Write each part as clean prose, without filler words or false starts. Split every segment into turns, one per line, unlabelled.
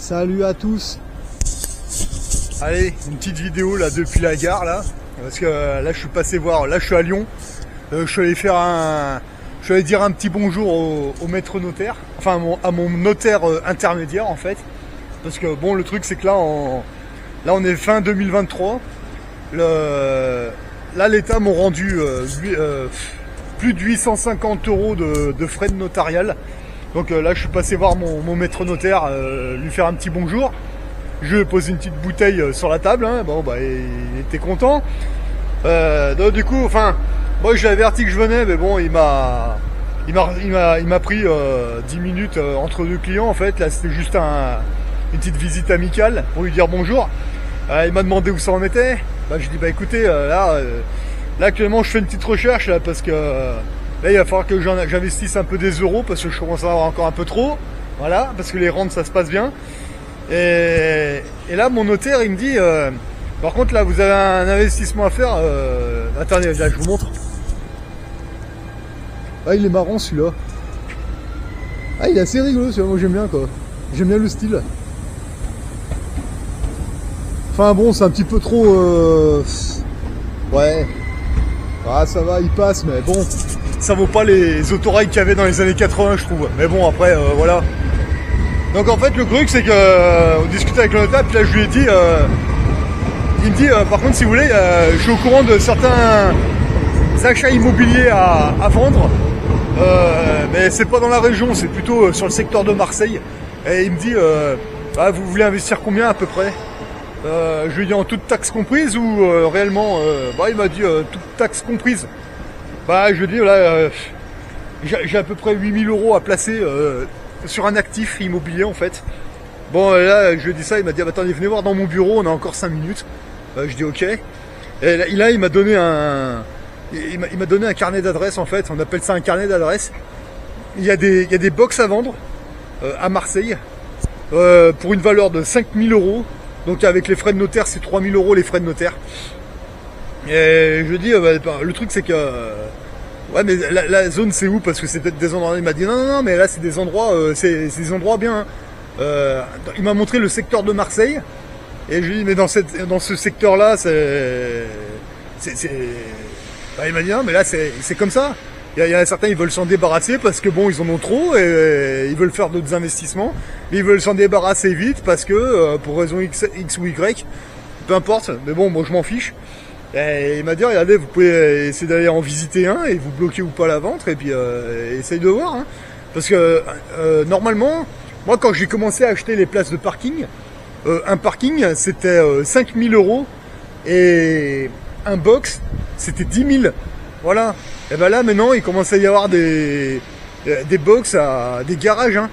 Salut à tous. Allez, une petite vidéo là depuis la gare là, parce que là je suis passé voir, là je suis à Lyon, je suis allé dire un petit bonjour au maître notaire, enfin à mon notaire intermédiaire en fait, parce que bon le truc c'est que là on est fin 2023, là l'État m'a rendu plus de 850 € de frais de notarial. Donc là je suis passé voir mon maître notaire, lui faire un petit bonjour. Je lui ai posé une petite bouteille sur la table, hein. Bon bah il était content. Donc du coup, enfin, moi je l'ai averti que je venais, mais bon il m'a pris 10 minutes entre deux clients en fait. Là c'était juste une petite visite amicale pour lui dire bonjour. Il m'a demandé où ça en était. Bah je lui ai dit bah écoutez, là actuellement je fais une petite recherche là parce que là il va falloir que j'investisse un peu des euros parce que je commence à avoir encore un peu trop. Voilà, parce que les rentes ça se passe bien. Et là mon notaire il me dit par contre là vous avez un investissement à faire. Attendez, là je vous montre. Ah il est marrant celui-là. Ah il est assez rigolo celui-là, moi j'aime bien quoi. J'aime bien le style. Enfin bon c'est un petit peu trop ouais. Ah ça va, il passe, mais bon, ça vaut pas les autorails qu'il y avait dans les années 80 je trouve. Mais bon après voilà. Donc en fait le truc c'est que on discutait avec le notaire, puis là je lui ai dit il me dit par contre si vous voulez je suis au courant de certains achats immobiliers à vendre, mais c'est pas dans la région, c'est plutôt sur le secteur de Marseille. Et il me dit vous voulez investir combien à peu près? Je lui ai dit en toute taxe comprise ou réellement il m'a dit toute taxe comprise. Je lui ai dit là j'ai à peu près 8000 € à placer sur un actif immobilier en fait. Bon là je lui ai dit ça, il m'a dit attendez venez voir dans mon bureau, on a encore 5 minutes. Je dis ok. Et là il m'a donné un carnet d'adresses en fait, on appelle ça un carnet d'adresses. Il y a des box à vendre à Marseille pour une valeur de 5000 €. Donc avec les frais de notaire c'est 3000 € les frais de notaire. Et je dis le truc c'est que ouais mais la zone c'est où? Parce que c'est peut-être des endroits. Il m'a dit non mais là c'est des endroits c'est des endroits bien. Il m'a montré le secteur de Marseille et je lui ai dit mais dans ce secteur là il m'a dit non mais là c'est comme ça. Il y a certains ils veulent s'en débarrasser parce que bon ils en ont trop et ils veulent faire d'autres investissements. Mais ils veulent s'en débarrasser vite parce que pour raison X ou Y, peu importe. Mais bon moi je m'en fiche. Et il m'a dit regardez vous pouvez essayer d'aller en visiter un et vous bloquez ou pas la vente et puis essaye de voir hein. Parce que normalement moi quand j'ai commencé à acheter les places de parking, un parking c'était 5000 € et un box c'était 10 000. Voilà. Et ben là maintenant il commence à y avoir des box des garages hein,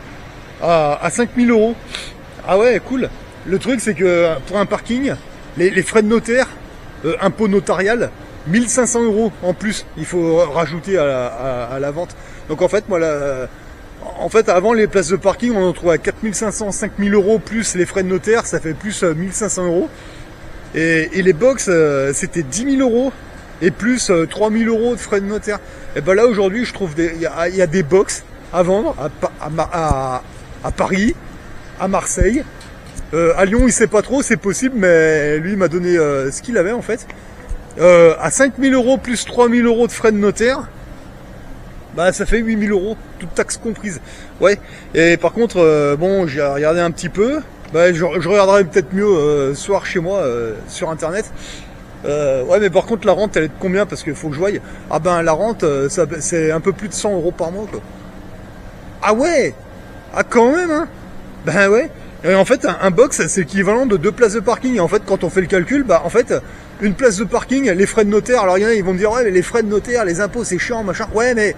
à 5000 €. Ah ouais cool. Le truc c'est que pour un parking les frais de notaire, impôt notarial, 1500 € en plus, il faut rajouter à la vente. Donc en fait, moi, avant les places de parking, on en trouvait à 4500, 5000 € plus les frais de notaire, ça fait plus 1500 €. Et les box, c'était 10 000 € et plus 3000 € de frais de notaire. Et ben là aujourd'hui, je trouve il y a des box à vendre à Paris, à Marseille. À Lyon, il sait pas trop, c'est possible, mais lui il m'a donné ce qu'il avait en fait. À 5000 € plus 3000 € de frais de notaire, ça fait 8000 €, toute taxe comprise. Ouais. Et par contre, bon, j'ai regardé un petit peu. Je regarderai peut-être mieux ce soir chez moi sur internet. Ouais, mais par contre la rente, elle est de combien? Parce qu'il faut que je voie. La rente, c'est un peu plus de 100 € par mois quoi. Ah ouais. Ah quand même hein. Ouais. Et en fait, un box, c'est l'équivalent de 2 places de parking. Et en fait, quand on fait le calcul, en fait, une place de parking, les frais de notaire, alors il y en a, ils vont me dire, ouais, mais les frais de notaire, les impôts, c'est chiant, machin. Ouais, mais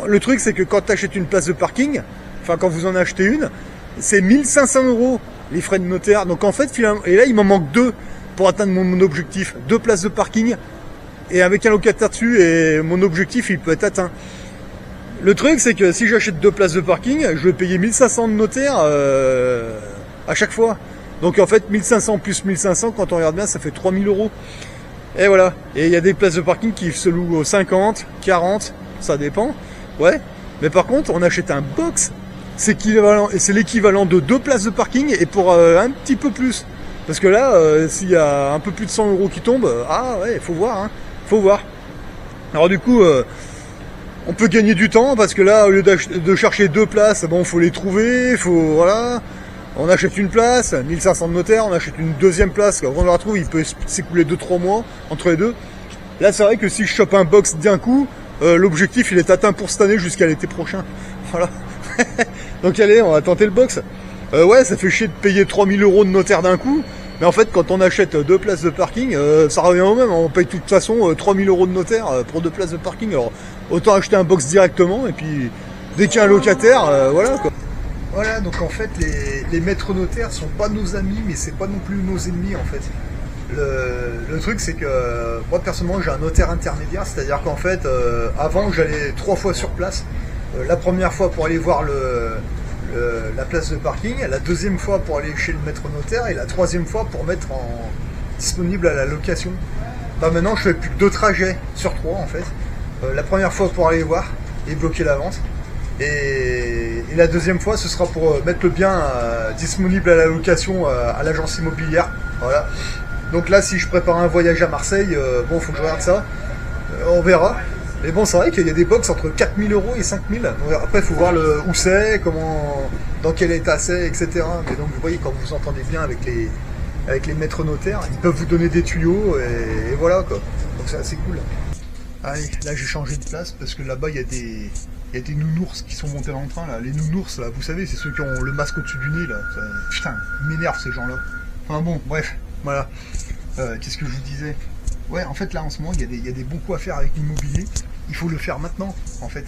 le truc, c'est que quand tu achètes une place de parking, enfin, quand vous en achetez une, c'est 1500 € les frais de notaire. Donc en fait, finalement, et là, il m'en manque 2 pour atteindre mon objectif. 2 places de parking, et avec un locataire dessus, et mon objectif, il peut être atteint. Le truc, c'est que si j'achète 2 places de parking, je vais payer 1500 de notaire à chaque fois. Donc en fait, 1500 plus 1500, quand on regarde bien, ça fait 3000 €. Et voilà. Et il y a des places de parking qui se louent aux 50, 40, ça dépend. Ouais. Mais par contre, on achète un box c'est l'équivalent de 2 places de parking et pour un petit peu plus. Parce que là, s'il y a un peu plus de 100 € qui tombent, ah ouais, faut voir, hein, faut voir. Alors du coup, on peut gagner du temps parce que là, au lieu de chercher 2 places, bon, faut les trouver, voilà. On achète une place, 1500 de notaire, on achète une deuxième place, quand on la retrouve, il peut s'écouler 2-3 mois entre les deux. Là, c'est vrai que si je chope un box d'un coup, l'objectif il est atteint pour cette année jusqu'à l'été prochain. Voilà. Donc allez, on va tenter le box. Ouais, ça fait chier de payer 3000 € de notaire d'un coup. Mais en fait, quand on achète 2 places de parking, ça revient au même. On paye de toute façon 3000 € de notaire pour 2 places de parking. Alors, autant acheter un box directement. Et puis, dès qu'il y a un locataire, voilà quoi. Voilà, donc en fait, les maîtres notaires sont pas nos amis, mais c'est pas non plus nos ennemis en fait. Le truc, c'est que moi personnellement, j'ai un notaire intermédiaire, c'est-à-dire qu'en fait, avant, j'allais 3 fois sur place. La première fois pour aller voir la place de parking, la deuxième fois pour aller chez le maître notaire et la troisième fois pour mettre disponible à la location. Bah maintenant, je fais plus que 2 trajets sur 3 en fait. La première fois pour aller voir et bloquer la vente. Et la deuxième fois, ce sera pour mettre le bien disponible à la location à l'agence immobilière. Voilà. Donc là, si je prépare un voyage à Marseille, bon, faut que je regarde ça. On verra. Mais bon, c'est vrai qu'il y a des box entre 4000 € et 5000. Donc après, il faut voir où c'est, dans quel état c'est, etc. Mais donc, vous voyez, quand vous entendez bien avec les maîtres notaires, ils peuvent vous donner des tuyaux et voilà quoi. Donc c'est assez cool. Allez, là j'ai changé de place parce que là-bas il y a des nounours qui sont montés dans le train là. Les nounours là, vous savez, c'est ceux qui ont le masque au-dessus du nez là. Putain, ils m'énervent ces gens-là. Enfin bon, bref, voilà. Qu'est-ce que je vous disais? Ouais, en fait là en ce moment il y a des bons coups à faire avec l'immobilier. Il faut le faire maintenant en fait.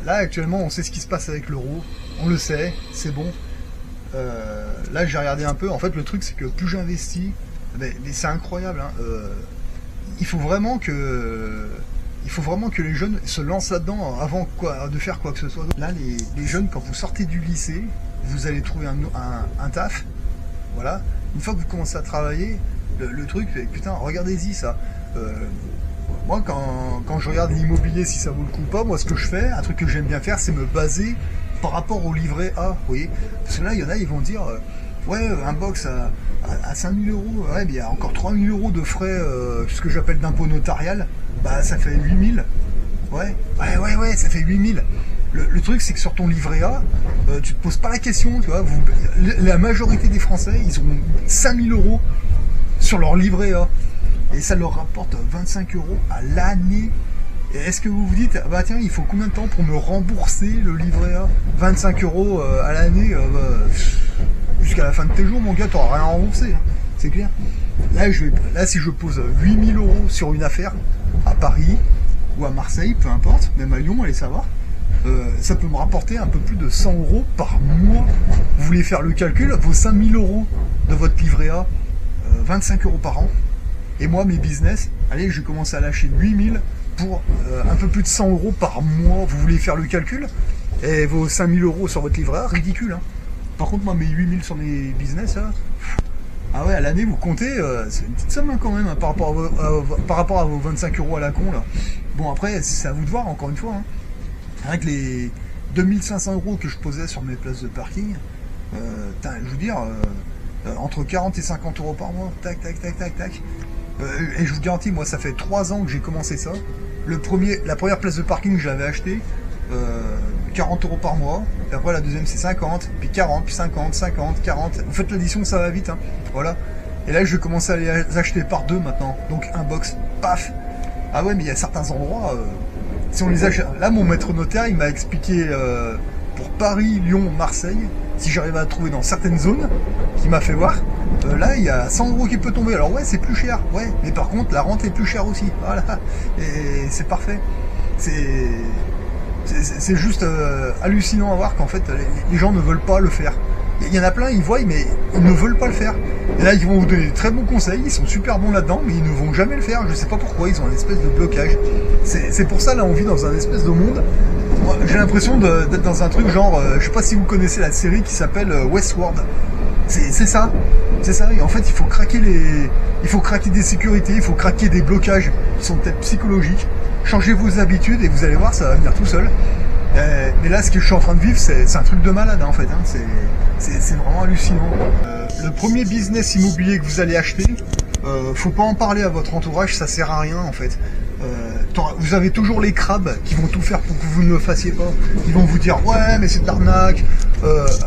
Là actuellement on sait ce qui se passe avec l'euro. On le sait, c'est bon. Là j'ai regardé un peu. En fait le truc c'est que plus j'investis, mais c'est incroyable. Hein, il faut vraiment que les jeunes se lancent là-dedans avant de faire quoi que ce soit. Là, les jeunes, quand vous sortez du lycée, vous allez trouver un taf. Voilà. Une fois que vous commencez à travailler, le truc, putain, regardez-y ça. Moi, quand je regarde l'immobilier, si ça vaut le coup ou pas, moi, ce que je fais, un truc que j'aime bien faire, c'est me baser par rapport au livret A. Vous voyez. Parce que là, il y en a, ils vont dire, ouais, un box à 5000 €, ouais, mais il y a encore 3000 € de frais, ce que j'appelle d'impôt notarial, bah ça fait 8000. Ouais, ça fait 8000. Le truc, c'est que sur ton livret A, tu te poses pas la question, tu vois. La majorité des Français, ils ont 5000 € sur leur livret A. Et ça leur rapporte 25 € à l'année. Et est-ce que vous vous dites, bah tiens, il faut combien de temps pour me rembourser le livret A? 25 € à l'année, jusqu'à la fin de tes jours, mon gars, t'auras rien remboursé, hein, c'est clair. Là, si je pose 8000 € sur une affaire, à Paris ou à Marseille, peu importe, même à Lyon, allez savoir, ça peut me rapporter un peu plus de 100 € par mois. Vous voulez faire le calcul, vos 5000 € de votre livret A, 25 € par an. Et moi, mes business, allez, je commence à lâcher 8000 pour un peu plus de 100 € par mois. Vous voulez faire le calcul? Et vos 5000 € sur votre livret A, ridicule, hein. Par contre, moi, mes 8000 sur mes business, là, ah ouais, à l'année, vous comptez, c'est une petite somme hein, quand même, hein, par rapport à vos 25 € à la con, là. Bon, après, c'est à vous de voir, encore une fois. Hein. Avec les 2500 € que je posais sur mes places de parking, je veux dire, entre 40 et 50 € par mois, tac. Et je vous garantis, moi, ça fait 3 ans que j'ai commencé ça. La première place de parking que j'avais achetée, 40 € par mois, et après la deuxième c'est 50, puis 40, puis 50, 40. Vous faites l'addition, ça va vite, hein. Voilà. Et là je vais commencer à les acheter par 2 maintenant, donc un box, paf. Ah ouais, mais il y a certains endroits, si on les achète, là mon maître notaire il m'a expliqué pour Paris, Lyon, Marseille, si j'arrive à trouver dans certaines zones, qui m'a fait voir, là il y a 100 € qui peut tomber, alors ouais c'est plus cher, ouais, mais par contre la rente est plus chère aussi, voilà, et c'est parfait, c'est juste hallucinant à voir qu'en fait les gens ne veulent pas le faire. Il y en a plein, ils voient, mais ils ne veulent pas le faire. Et là, ils vont vous donner de très bons conseils, ils sont super bons là-dedans, mais ils ne vont jamais le faire. Je sais pas pourquoi, ils ont un espèce de blocage. C'est pour ça, là, on vit dans un espèce de monde. J'ai l'impression d'être dans un truc genre, je sais pas si vous connaissez la série qui s'appelle Westworld. C'est ça. Et en fait, il faut craquer des sécurités, il faut craquer des blocages qui sont peut-être psychologiques. Changez vos habitudes et vous allez voir, ça va venir tout seul. Mais là, ce que je suis en train de vivre, c'est un truc de malade, hein, en fait. Hein. C'est vraiment hallucinant. Le premier business immobilier que vous allez acheter, faut pas en parler à votre entourage, ça sert à rien, en fait. Vous avez toujours les crabes qui vont tout faire pour que vous ne le fassiez pas. Ils vont vous dire ouais mais c'est de l'arnaque,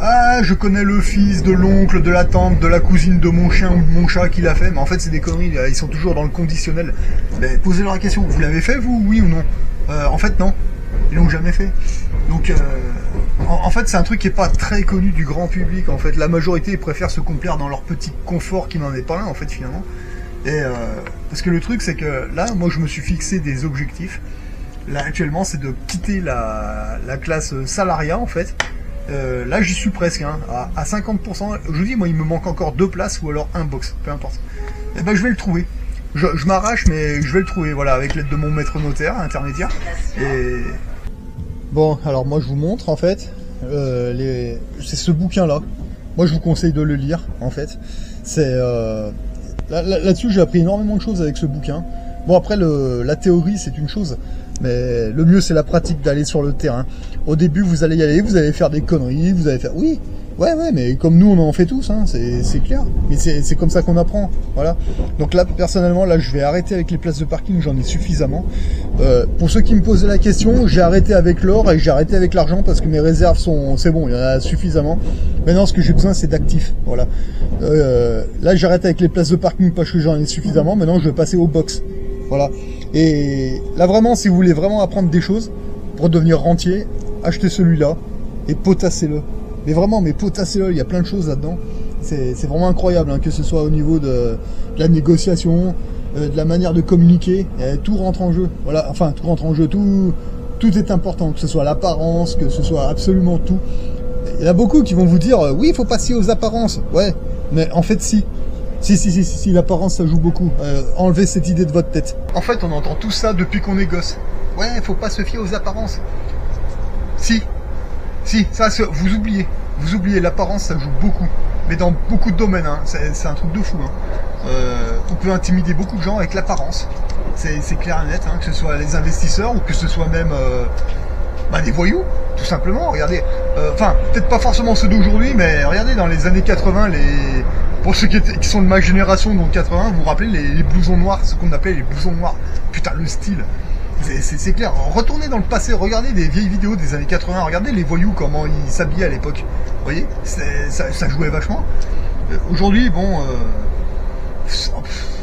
ah je connais le fils de l'oncle, de la tante, de la cousine de mon chien ou de mon chat qui l'a fait, mais en fait c'est des conneries, ils sont toujours dans le conditionnel. Mais posez-leur la question, vous l'avez fait vous, oui ou non? En fait non, ils l'ont jamais fait. Donc en fait c'est un truc qui est pas très connu du grand public. En fait la majorité préfère se complaire dans leur petit confort qui n'en est pas un en fait finalement. Et parce que le truc c'est que là moi je me suis fixé des objectifs. Là actuellement c'est de quitter la classe salariat en fait. Là j'y suis presque hein, à 50%. Je vous dis moi il me manque encore 2 places ou alors un box, peu importe. Et ben je vais le trouver. Je m'arrache mais je vais le trouver voilà avec l'aide de mon maître notaire intermédiaire. Et bon alors moi je vous montre en fait c'est ce bouquin là. Moi je vous conseille de le lire en fait. C'est là-dessus, j'ai appris énormément de choses avec ce bouquin. Bon, après, la théorie, c'est une chose, mais le mieux, c'est la pratique d'aller sur le terrain. Au début, vous allez y aller, vous allez faire des conneries, vous allez faire... Oui, ouais, mais comme nous, on en fait tous, hein, c'est clair. Mais c'est comme ça qu'on apprend, voilà. Donc là, personnellement, là, je vais arrêter avec les places de parking, j'en ai suffisamment. Pour ceux qui me posaient la question, j'ai arrêté avec l'or et j'ai arrêté avec l'argent parce que mes réserves sont... C'est bon, il y en a suffisamment. Maintenant, ce que j'ai besoin, c'est d'actifs, voilà. Là, j'arrête avec les places de parking parce que j'en ai suffisamment. Maintenant, je vais passer au box, voilà. Et là, vraiment, si vous voulez vraiment apprendre des choses pour devenir rentier, achetez celui-là et potassez-le. Mais vraiment, mais potassez-le, il y a plein de choses là-dedans. C'est vraiment incroyable, hein, que ce soit au niveau de la négociation, de la manière de communiquer, tout rentre en jeu. Voilà, enfin, tout rentre en jeu, tout est important, que ce soit l'apparence, que ce soit absolument tout. Il y en a beaucoup qui vont vous dire, oui, il faut passer aux apparences. Ouais, mais en fait, si, l'apparence, ça joue beaucoup. Enlevez cette idée de votre tête. En fait, on entend tout ça depuis qu'on est gosse. Ouais, il faut pas se fier aux apparences. Si, ça, vous oubliez. Vous oubliez, l'apparence, ça joue beaucoup. Mais dans beaucoup de domaines, hein. C'est un truc de fou. Hein. On peut intimider beaucoup de gens avec l'apparence. C'est clair et net, hein, que ce soit les investisseurs ou que ce soit même des voyous, tout simplement. Regardez, enfin, peut-être pas forcément ceux d'aujourd'hui, mais regardez, dans les années 80, pour ceux qui sont de ma génération, donc 80, vous vous rappelez les blousons noirs, ce qu'on appelait les blousons noirs. Putain, le style. C'est clair, retournez dans le passé, regardez des vieilles vidéos des années 80, regardez les voyous, comment ils s'habillaient à l'époque. Vous voyez, ça jouait vachement. Aujourd'hui, bon,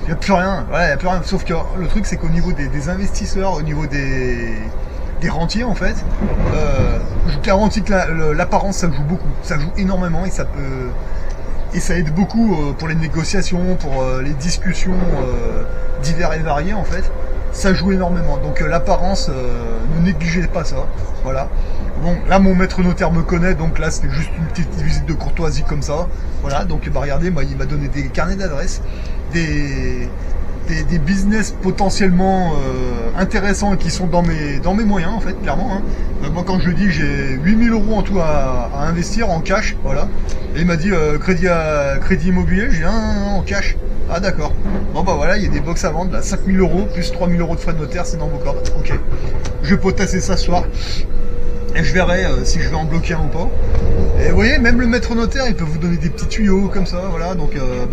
il n'y a plus rien, voilà, y a plus rien. Sauf que le truc, c'est qu'au niveau des investisseurs, au niveau des rentiers, en fait, je vous garantis que l'apparence, ça joue beaucoup, ça joue énormément et ça peut... Et ça aide beaucoup pour les négociations, pour les discussions diverses et variées, en fait. Ça joue énormément, donc l'apparence, ne négligez pas ça, voilà. Bon, là mon maître notaire me connaît, donc là c'était juste une petite visite de courtoisie comme ça, voilà. Donc regardez, il m'a donné des carnets d'adresses, des business potentiellement intéressants qui sont dans mes moyens en fait, clairement. Hein. Moi quand je dis j'ai 8000 € en tout à investir en cash, voilà. Et il m'a dit crédit immobilier, j'ai un en cash. Ah d'accord. Bon bah voilà, il y a des box à vendre là, 5000 € plus 3000 € de frais de notaire, c'est dans vos cordes. Ok. Je vais potasser ça ce soir. Et je verrai si je vais en bloquer un ou pas. Et vous voyez, même le maître notaire, il peut vous donner des petits tuyaux comme ça, voilà. Donc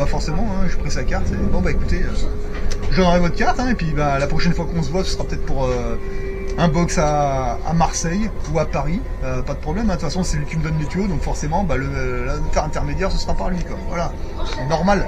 forcément, hein, je pris sa carte. Et, bon bah écoutez, je donnerai votre carte, hein, et puis la prochaine fois qu'on se voit, ce sera peut-être pour un box à Marseille ou à Paris. Pas de problème, hein. De toute façon c'est lui qui me donne les tuyaux, donc forcément le notaire intermédiaire ce sera par lui quoi. Voilà. Normal.